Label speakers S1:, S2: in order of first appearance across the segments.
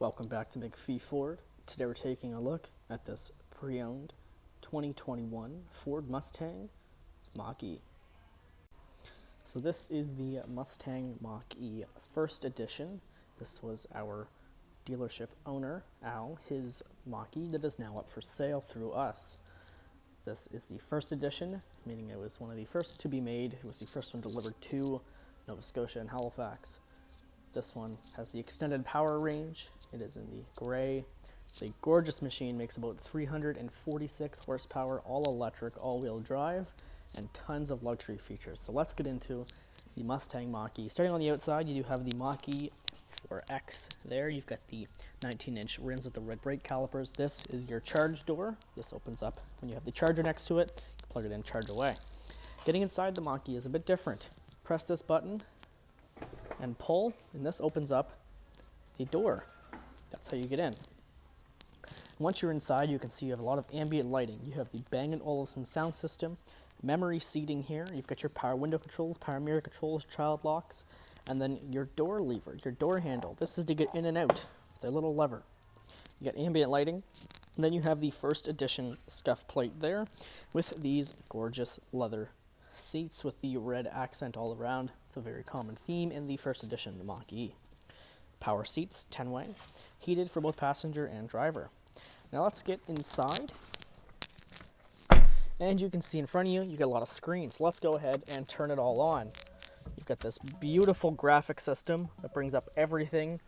S1: Welcome back to Macphee Ford. Today we're taking a look at this pre-owned 2021 Ford Mustang Mach E. So this is the Mustang Mach E First Edition. This was our dealership owner, Al, his Mach E that is now up for sale through us. This is the First Edition, meaning it was one of the first to be made. It was the first one delivered to Nova Scotia and Halifax. This one has the extended power range. It is in the gray. It's a gorgeous machine, makes about 346 horsepower, all electric, all-wheel drive, and tons of luxury features. So let's get into the Mustang Mach E. Starting on the outside, you do have the Mach E 4X there. You've got the 19-inch rims with the red brake calipers. This is your charge door. This opens up when you have the charger next to it. You plug it in, charge away. Getting inside the Mach E is a bit different. Press this button and pull, and this opens up the door. That's how you get in. Once you're inside, you can see you have a lot of ambient lighting. You have the Bang & Olufsen sound system, memory seating here. You've got your power window controls, power mirror controls, child locks, and then your door lever, your door handle. This is to get in and out. It's a little lever. You got ambient lighting, and then you have the First Edition scuff plate there with these gorgeous leather seats with the red accent all around. It's a very common theme in the First Edition Mach E. Power seats, 10-way, heated for both passenger and driver. Now let's get inside. And you can see in front of you, you get a lot of screens. Let's go ahead and turn it all on. You've got this beautiful graphic system that brings up everything.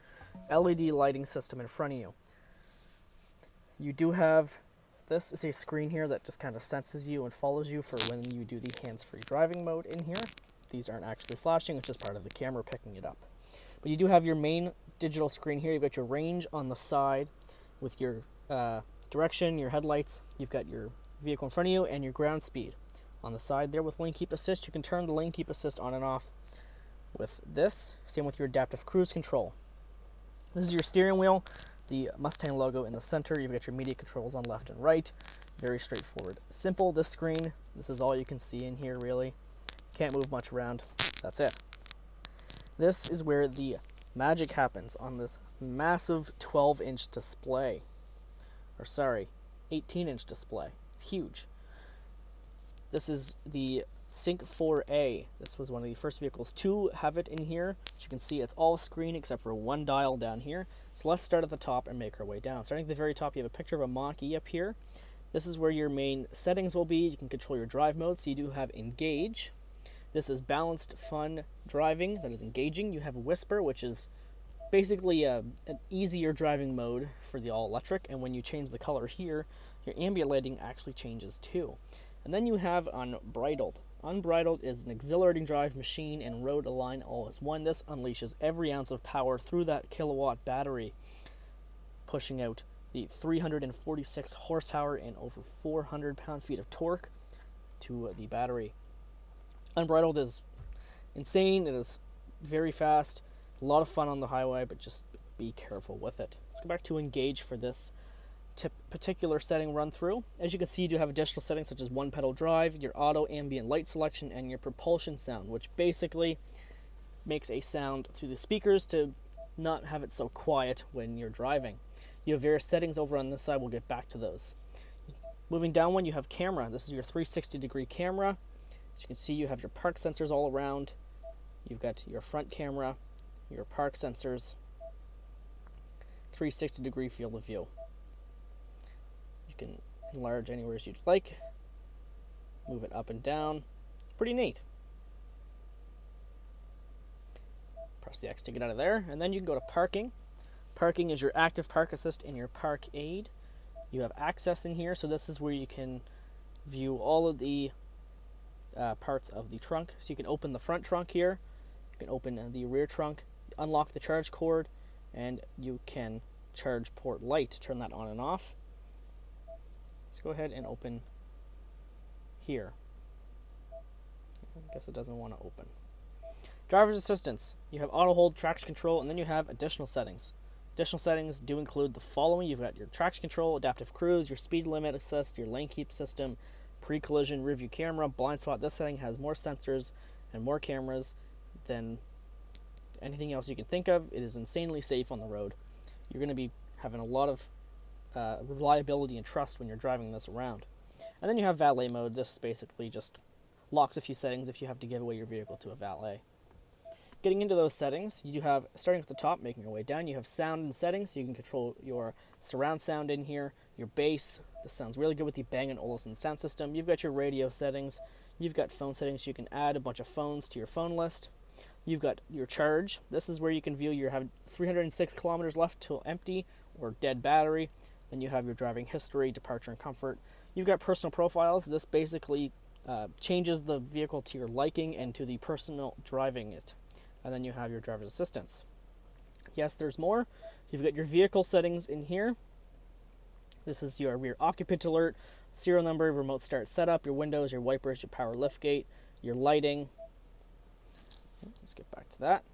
S1: LED lighting system in front of you. You do have, this is a screen here that just kind of senses you and follows you for when you do the hands-free driving mode in here. These aren't actually flashing, it's just part of the camera picking it up. But you do have your main digital screen here. You've got your range on the side with your direction, your headlights. You've got your vehicle in front of you and your ground speed. On the side there with lane keep assist, you can turn the lane keep assist on and off with this. Same with your adaptive cruise control. This is your steering wheel, the Mustang logo in the center. You've got your media controls on left and right. Very straightforward. Simple, this screen. This is all you can see in here, really. Can't move much around. That's it. This is where the magic happens on this massive 12-inch display. Or sorry, 18-inch display. It's huge. This is the Sync 4A. This was one of the first vehicles to have it in here. As you can see, it's all screen except for one dial down here. So let's start at the top and make our way down. Starting at the very top, you have a picture of a Mach E up here. This is where your main settings will be. You can control your drive mode. So you do have Engage. This is balanced, fun driving that is engaging. You have Whisper, which is basically an easier driving mode for the all-electric. And when you change the color here, your ambient lighting actually changes too. And then you have Unbridled. Unbridled is an exhilarating drive machine and road align all as one. This unleashes every ounce of power through that kilowatt battery, pushing out the 346 horsepower and over 400 pound-feet of torque to the battery. Unbridled is insane. It is very fast. A lot of fun on the highway, but just be careful with it. Let's go back to Engage for this particular setting run through. As you can see, you do have additional settings such as one pedal drive, your auto ambient light selection, and your propulsion sound, which basically makes a sound through the speakers to not have it so quiet when you're driving. You have various settings over on this side. We'll get back to those. Moving down one, you have camera. This is your 360-degree camera. As you can see, you have your park sensors all around. You've got your front camera, your park sensors, 360-degree field of view. You can enlarge anywhere as you'd like, move it up and down. Pretty neat. Press the X to get out of there, and then you can go to parking. Parking is your active park assist and your park aid. You have access in here, so this is where you can view all of the parts of the trunk. So you can open the front trunk here, you can open the rear trunk, unlock the charge cord, and you can charge port light to turn that on and off. Let's go ahead and open here. I guess it doesn't want to open. Driver's assistance. You have auto hold, traction control, and then you have additional settings. Additional settings do include the following. You've got your traction control, adaptive cruise, your speed limit assist, your lane keep system, pre-collision review camera, blind spot. This setting has more sensors and more cameras than anything else you can think of. It is insanely safe on the road. you're going to be having a lot of reliability and trust when you're driving this around. And then you have valet mode. This basically just locks a few settings if you have to give away your vehicle to a valet. Getting into those settings, you do have, starting at the top, making your way down, you have sound and settings, so you can control your surround sound in here, your bass. This sounds really good with the Bang & Olufsen sound system. You've got your radio settings, you've got phone settings, you can add a bunch of phones to your phone list. You've got your charge. This is where you can view you have 306 kilometers left till empty or dead battery. Then you have your driving history, departure and comfort. You've got personal profiles. This basically changes the vehicle to your liking and to the personal driving it. And then you have your driver's assistance. Yes, there's more. You've got your vehicle settings in here. This is your rear occupant alert, serial number, remote start setup, your windows, your wipers, your power liftgate, your lighting. Let's get back to that.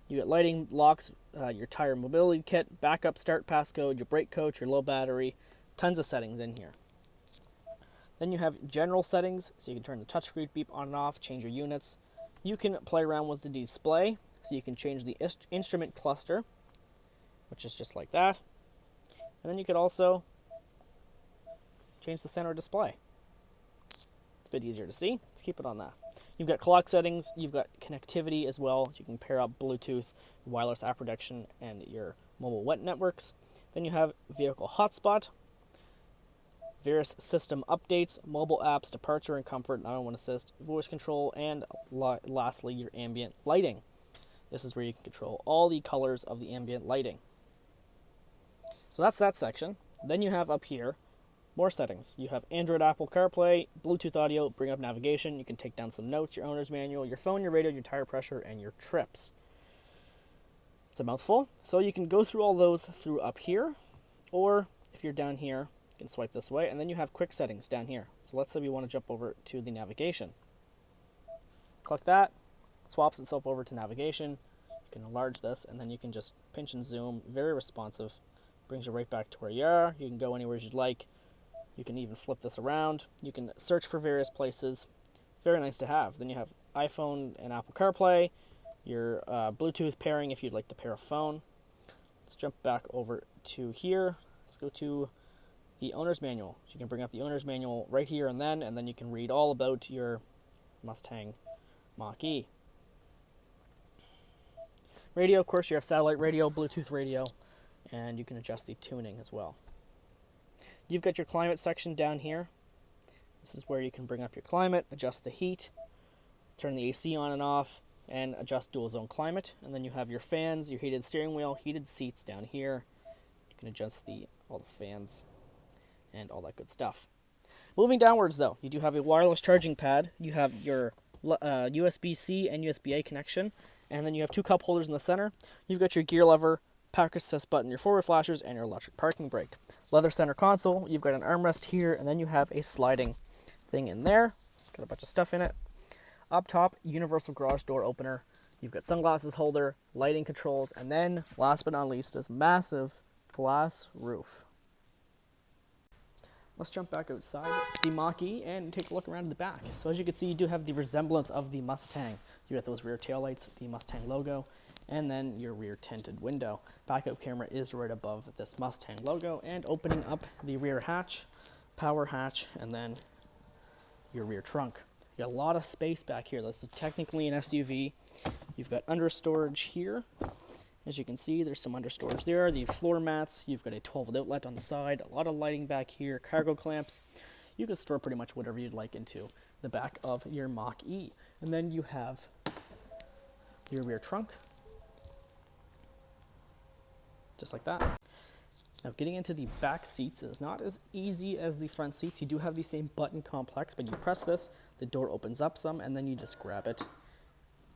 S1: You got lighting, locks, your tire mobility kit, backup, start passcode, your brake coach, your low battery, tons of settings in here. Then you have general settings, so you can turn the touchscreen beep on and off, change your units. You can play around with the display, so you can change the instrument cluster, which is just like that. And then you could also change the center display. It's a bit easier to see. Let's keep it on that. You've got clock settings, you've got connectivity as well. You can pair up Bluetooth, wireless app protection, and your mobile web networks. Then you have vehicle hotspot, various system updates, mobile apps, departure and comfort, 911 assist, voice control, and lastly, your ambient lighting. This is where you can control all the colors of the ambient lighting. So that's that section. Then you have up here more settings. You have Android, Apple CarPlay, Bluetooth audio, bring up navigation. You can take down some notes, your owner's manual, your phone, your radio, your tire pressure, and your trips. It's a mouthful. So you can go through all those through up here, or if you're down here, you can swipe this way, and then you have quick settings down here. So let's say we want to jump over to the navigation. Click that, it swaps itself over to navigation. You can enlarge this, and then you can just pinch and zoom, very responsive. Brings you right back to where you are. You can go anywhere you'd like. You can even flip this around. You can search for various places. Very nice to have. Then you have iPhone and Apple CarPlay, your Bluetooth pairing if you'd like to pair a phone. Let's jump back over to here. Let's go to the owner's manual. So you can bring up the owner's manual right here and then you can read all about your Mustang Mach E. Radio, of course, you have satellite radio, Bluetooth radio, and you can adjust the tuning as well. You've got your climate section down here. This is where you can bring up your climate, adjust the heat, turn the AC on and off, and adjust dual zone climate. And then you have your fans, your heated steering wheel, heated seats down here. You can adjust all the fans and all that good stuff. Moving downwards though, you do have a wireless charging pad. You have your USB-C and USB-A connection, and then you have two cup holders in the center. You've got your gear lever, park assist button, your forward flashers, and your electric parking brake. Leather center console, you've got an armrest here, and then you have a sliding thing in there. It's got a bunch of stuff in it. Up top, universal garage door opener. You've got sunglasses holder, lighting controls, and then, last but not least, this massive glass roof. Let's jump back outside the Mach E and take a look around in the back. So as you can see, you do have the resemblance of the Mustang. You got those rear taillights, the Mustang logo, and then your rear tinted window. Backup camera is right above this Mustang logo, and opening up the rear hatch, power hatch, and then your rear trunk. You got a lot of space back here. This is technically an SUV. You've got under storage here. As you can see, there's some under storage there. The floor mats, you've got a 12-volt outlet on the side, a lot of lighting back here, cargo clamps. You can store pretty much whatever you'd like into the back of your Mach E. And then you have your rear trunk, just like that. Now getting into the back seats is not as easy as the front seats. You do have the same button complex, but you press this, the door opens up some, and then you just grab it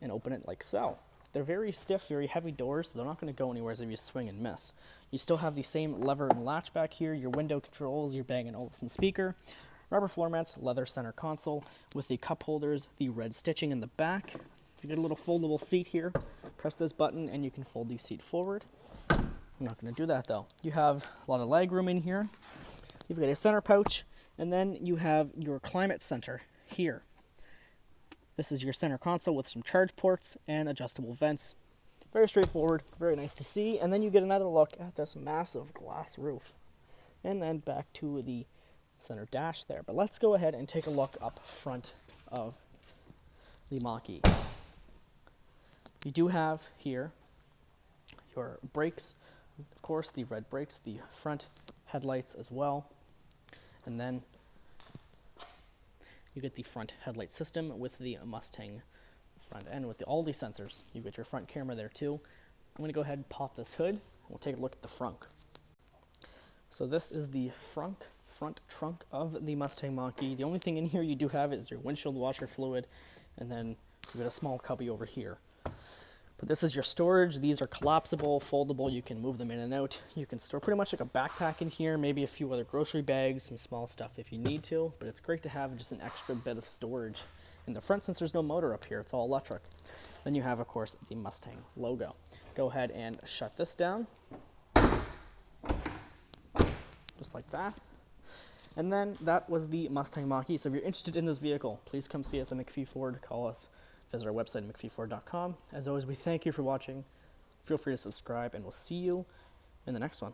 S1: and open it like so. They're very stiff, very heavy doors, so they're not going to go anywhere if you swing and miss. You still have the same lever and latch back here, your window controls, your Bang & Olufsen speaker, rubber floor mats, leather center console with the cup holders, the red stitching in the back. You get a little foldable seat here. Press this button and you can fold the seat forward. I'm not going to do that though. You have a lot of leg room in here. You've got a center pouch, and then you have your climate center here. This is your center console with some charge ports and adjustable vents. Very straightforward, very nice to see. And then you get another look at this massive glass roof. And then back to the center dash there. But let's go ahead and take a look up front of the Mach E. You do have here your brakes, of course, the red brakes, the front headlights as well. And then you get the front headlight system with the Mustang front end with all these sensors. You get your front camera there too. I'm going to go ahead and pop this hood and we'll take a look at the front. So this is the front trunk of the Mustang Mach E. The only thing in here you do have is your windshield washer fluid, and then you got a small cubby over here. But this is your storage. These are collapsible, foldable. You can move them in and out. You can store pretty much like a backpack in here, maybe a few other grocery bags, some small stuff if you need to, but it's great to have just an extra bit of storage in the front since there's no motor up here. It's all electric. Then you have, of course, the Mustang logo. Go ahead and shut this down. Just like that. And then that was the Mustang Mach E. So if you're interested in this vehicle, please come see us at Macphee Ford. Call us. Visit our website, MacPheeFord.com. As always, we thank you for watching. Feel free to subscribe, and we'll see you in the next one.